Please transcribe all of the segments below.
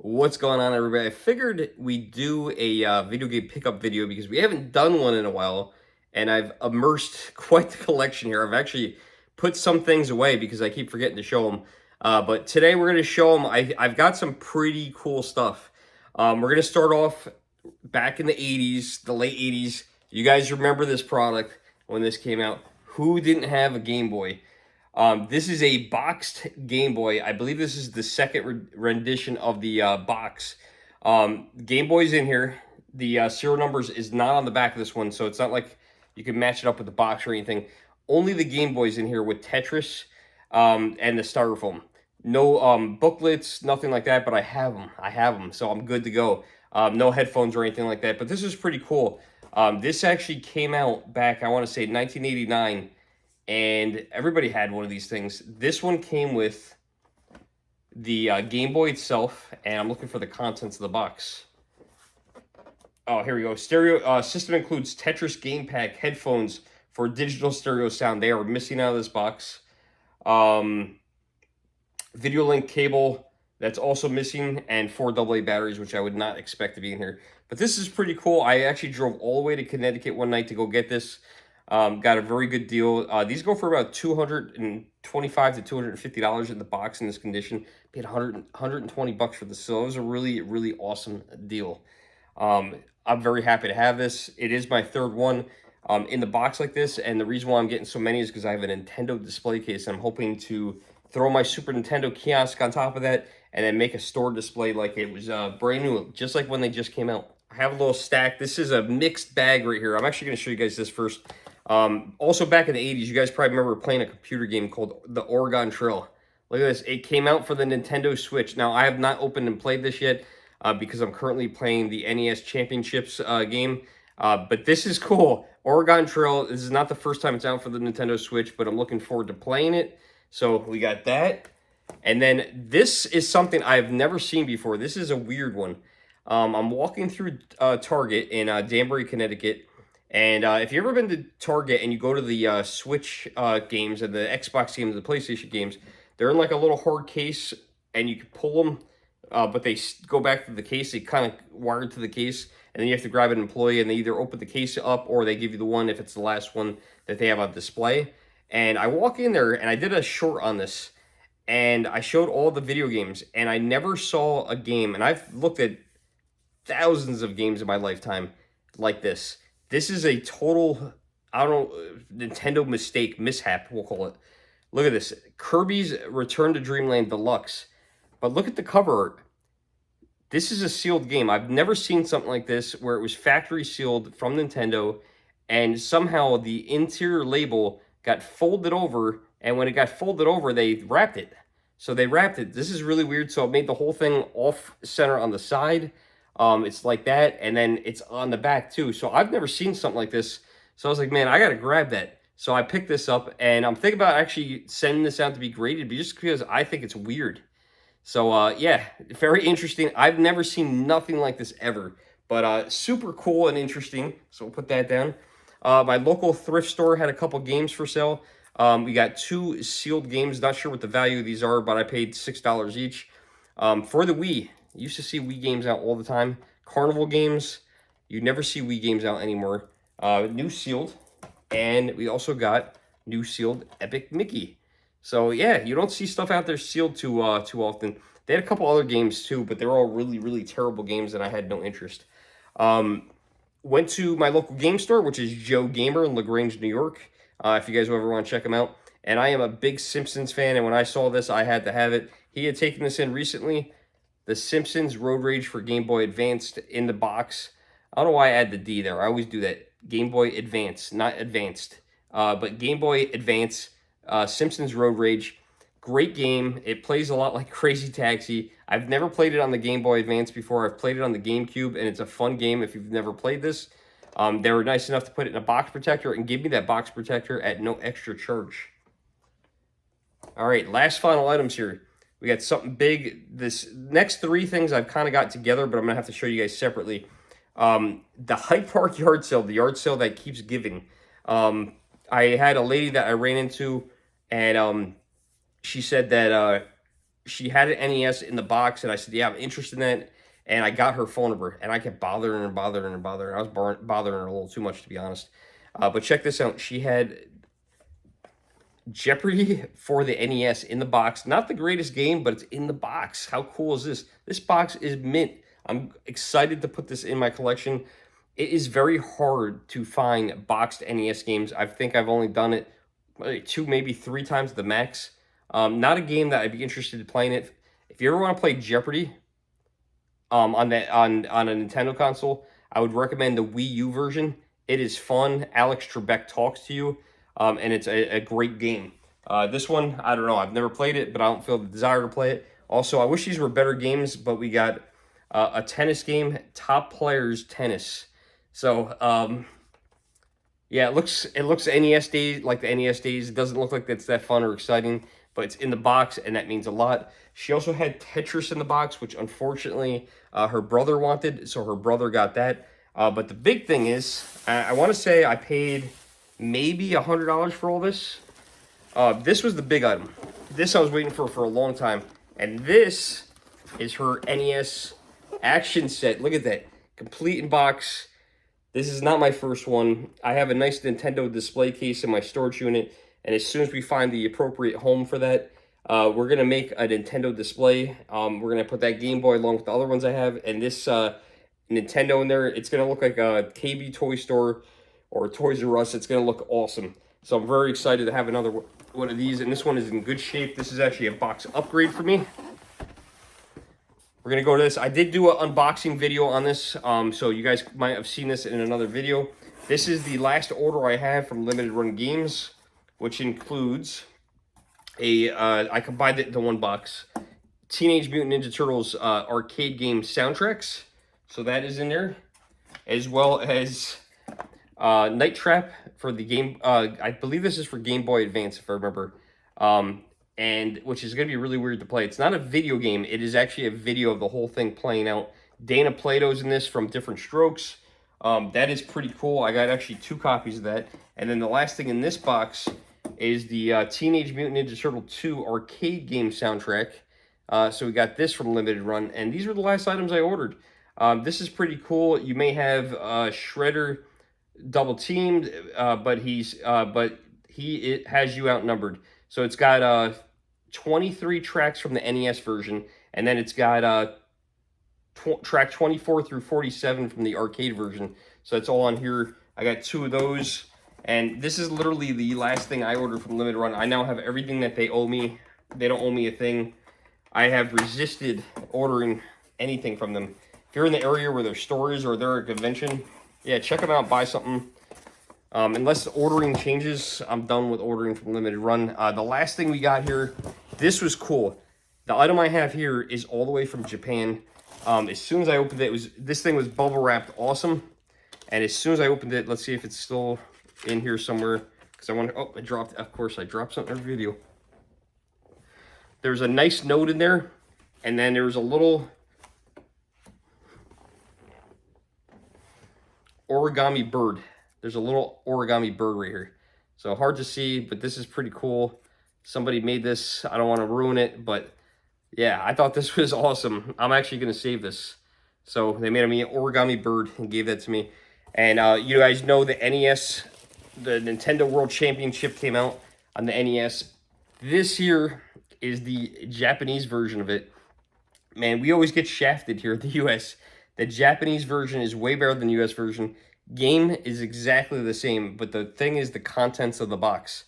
What's going on, everybody? I figured we'd do a video game pickup video because we haven't done one in a while, and I've immersed quite the collection here. I've actually put some things away because I keep forgetting to show them. But today we're going to show them. I've got some pretty cool stuff. We're going to start off back in the 80s, the late 80s. You guys remember this product when this came out. Who didn't have a Game Boy? This is a boxed Game Boy. I believe this is the second rendition of the box. Game Boy's in here. The serial numbers is not on the back of this one, so it's not like you can match it up with the box or anything. Only the Game Boy's in here with Tetris and the Styrofoam. No booklets, nothing like that, but I have them. So I'm good to go. No headphones or anything like that, but this is pretty cool. This actually came out back, I want to say, 1989. And everybody had one of these things. This one came with the Game Boy itself, and I'm looking for the contents of the box. Oh, here we go. Stereo system includes Tetris Game Pack headphones for digital stereo sound. They are missing out of this box. Video link cable, that's also missing, and 4 AA batteries, which I would not expect to be in here. But this is pretty cool. I actually drove all the way to Connecticut one night to go get this. Got a very good deal. These go for about $225 to $250 in the box in this condition. Paid $120 for this, so it was a really, really awesome deal. I'm very happy to have this. It is my third one in the box like this, and the reason why I'm getting so many is because I have a Nintendo display case, and I'm hoping to throw my Super Nintendo kiosk on top of that, and then make a store display like it was brand new, just like when they just came out. I have a little stack. This is a mixed bag right here. I'm actually going to show you guys this first. Also back in the 80s, you guys probably remember playing a computer game called the Oregon Trail. Look at this. It came out for the Nintendo Switch. Now, I have not opened and played this yet because I'm currently playing the NES Championships game. But this is cool. Oregon Trail, this is not the first time it's out for the Nintendo Switch, but I'm looking forward to playing it. So we got that. And then this is something I've never seen before. This is a weird one. I'm walking through Target in Danbury, Connecticut. And if you've ever been to Target and you go to the Switch games and the Xbox games, the PlayStation games, they're in like a little hard case, and you can pull them, but they go back to the case. They kind of wired to the case, and then you have to grab an employee, and they either open the case up or they give you the one if it's the last one that they have on display. And I walk in there, and I did a short on this, and I showed all the video games, and I never saw a game, and I've looked at thousands of games in my lifetime like this. This is a total, I don't know, Nintendo mishap, we'll call it. Look at this. Kirby's Return to Dreamland Deluxe. But look at the cover art. This is a sealed game. I've never seen something like this where it was factory sealed from Nintendo, and somehow the interior label got folded over, and when it got folded over, they wrapped it. So they wrapped it. This is really weird, so it made the whole thing off-center on the side. It's like that, and then it's on the back too. So I've never seen something like this. So I was like, man, I got to grab that. So I picked this up, and I'm thinking about actually sending this out to be graded, but just because I think it's weird. So yeah, very interesting. I've never seen nothing like this ever, but super cool and interesting. So we'll put that down. My local thrift store had a couple games for sale. We got 2 sealed games. Not sure what the value of these are, but I paid $6 each. For the Wii. Used to see Wii games out all the time. Carnival games, you never see Wii games out anymore. New sealed, and we also got new sealed Epic Mickey. So yeah, you don't see stuff out there sealed too often. They had a couple other games too, but they were all really, really terrible games, and I had no interest. Went to my local game store, which is Joe Gamer in LaGrange, New York. If you guys ever want to check them out. And I am a big Simpsons fan, and when I saw this, I had to have it. He had taken this in recently. The Simpsons Road Rage for Game Boy Advanced in the box. I don't know why I add the D there. I always do that. Game Boy Advance, not Advanced. But Game Boy Advance, Simpsons Road Rage. Great game. It plays a lot like Crazy Taxi. I've never played it on the Game Boy Advance before. I've played it on the GameCube, and it's a fun game if you've never played this. They were nice enough to put it in a box protector and give me that box protector at no extra charge. All right, last final items here. We got something big. This next 3 things I've kind of got together, but I'm going to have to show you guys separately. The Hyde Park yard sale, the yard sale that keeps giving. I had a lady that I ran into, and she said that she had an NES in the box, and I said, yeah, I'm interested in that. And I got her phone number, and I kept bothering her and bothering her and bothering her. I was bothering her a little too much, to be honest. But check this out. She had Jeopardy for the NES in the box. Not the greatest game, but it's in the box. How cool is this? This box is mint. I'm excited to put this in my collection. It is very hard to find boxed NES games. I think I've only done it 2, maybe 3 times the max. Not a game that I'd be interested in playing it. If you ever want to play Jeopardy on a Nintendo console, I would recommend the Wii U version. It is fun. Alex Trebek talks to you, and it's a great game. This one, I don't know. I've never played it, but I don't feel the desire to play it. Also, I wish these were better games, but we got a tennis game, Top Players Tennis. So, yeah, it looks NES days, like the NES days. It doesn't look like it's that fun or exciting, but it's in the box, and that means a lot. She also had Tetris in the box, which unfortunately her brother wanted, so her brother got that. But the big thing is, I want to say I paid maybe $100 for all this. This was the big item. This I was waiting for a long time, and this is her NES action set. Look at that, complete in box. This is not my first one. I have a nice Nintendo display case in my storage unit, and as soon as we find the appropriate home for that, we're going to make a Nintendo display. We're going to put that Game Boy along with the other ones I have, and this Nintendo in there. It's going to look like a KB Toy Store or Toys R Us. It's going to look awesome. So I'm very excited to have another one of these, and this one is in good shape. This is actually a box upgrade for me. We're going to go to this. I did do an unboxing video on this, so you guys might have seen this in another video. This is the last order I have from Limited Run Games, which includes I combined it into one box, Teenage Mutant Ninja Turtles arcade game soundtracks. So that is in there, as well as Night Trap for the game. I believe this is for Game Boy Advance, if I remember. And which is going to be really weird to play. It's not a video game. It is actually a video of the whole thing playing out. Dana Plato's in this from Different Strokes. That is pretty cool. I got actually 2 copies of that. And then the last thing in this box is the Teenage Mutant Ninja Turtle 2 arcade game soundtrack. So we got this from Limited Run. And these were the last items I ordered. This is pretty cool. You may have Shredder double teamed, but he has you outnumbered. So it's got 23 tracks from the NES version, and then it's got track 24 through 47 from the arcade version. So it's all on here. I got 2 of those, and this is literally the last thing I ordered from Limited Run. I now have everything that they owe me. They don't owe me a thing. I have resisted ordering anything from them. If you're in the area where their store is or they're at a convention, yeah, check them out, buy something. Unless ordering changes, I'm done with ordering from Limited Run. The last thing we got here, this was cool. The item I have here is all the way from Japan. As soon as I opened it, this thing was bubble wrapped awesome. And as soon as I opened it, let's see if it's still in here somewhere. Because I want to, I dropped, of course, I dropped something in every video. There's a nice note in there. And then there's a little origami bird. There's a little origami bird right here. So hard to see, but this is pretty cool. Somebody made this. I don't want to ruin it, but yeah, I thought this was awesome. I'm actually going to save this. So they made me an origami bird and gave that to me. And you guys know the NES, the Nintendo World Championship came out on the NES. This here is the Japanese version of it. Man, we always get shafted here in the US. The Japanese version is way better than the US version. Game is exactly the same, but the thing is the contents of the box.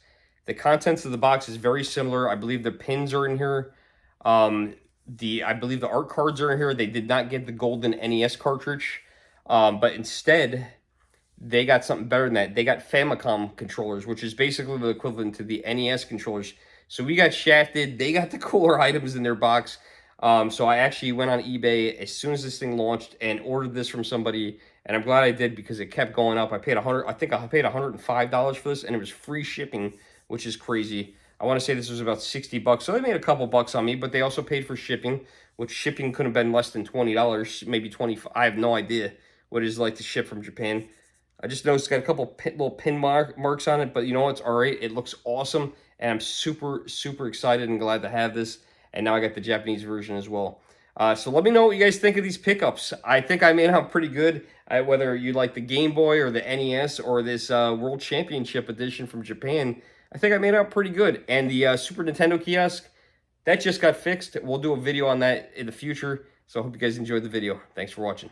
The contents of the box is very similar. I believe the pins are in here. I believe the art cards are in here. They did not get the golden NES cartridge, but instead they got something better than that. They got Famicom controllers, which is basically the equivalent to the NES controllers. So we got shafted. They got the cooler items in their box. So I actually went on eBay as soon as this thing launched and ordered this from somebody, and I'm glad I did because it kept going up. I paid I think I paid $105 for this, and it was free shipping, which is crazy. I want to say this was about 60 bucks. So they made a couple bucks on me, but they also paid for shipping, which shipping couldn't have been less than $20, maybe 25. I have no idea what it is like to ship from Japan. I just noticed it's got a couple little pin marks on it, but you know what? It's all right. It looks awesome, and I'm super, super excited and glad to have this. and now I got the Japanese version as well. So let me know what you guys think of these pickups. I think I made out pretty good, whether you like the Game Boy or the NES or this World Championship edition from Japan. I think I made out pretty good. And the Super Nintendo kiosk, that just got fixed. We'll do a video on that in the future. So I hope you guys enjoyed the video. Thanks for watching.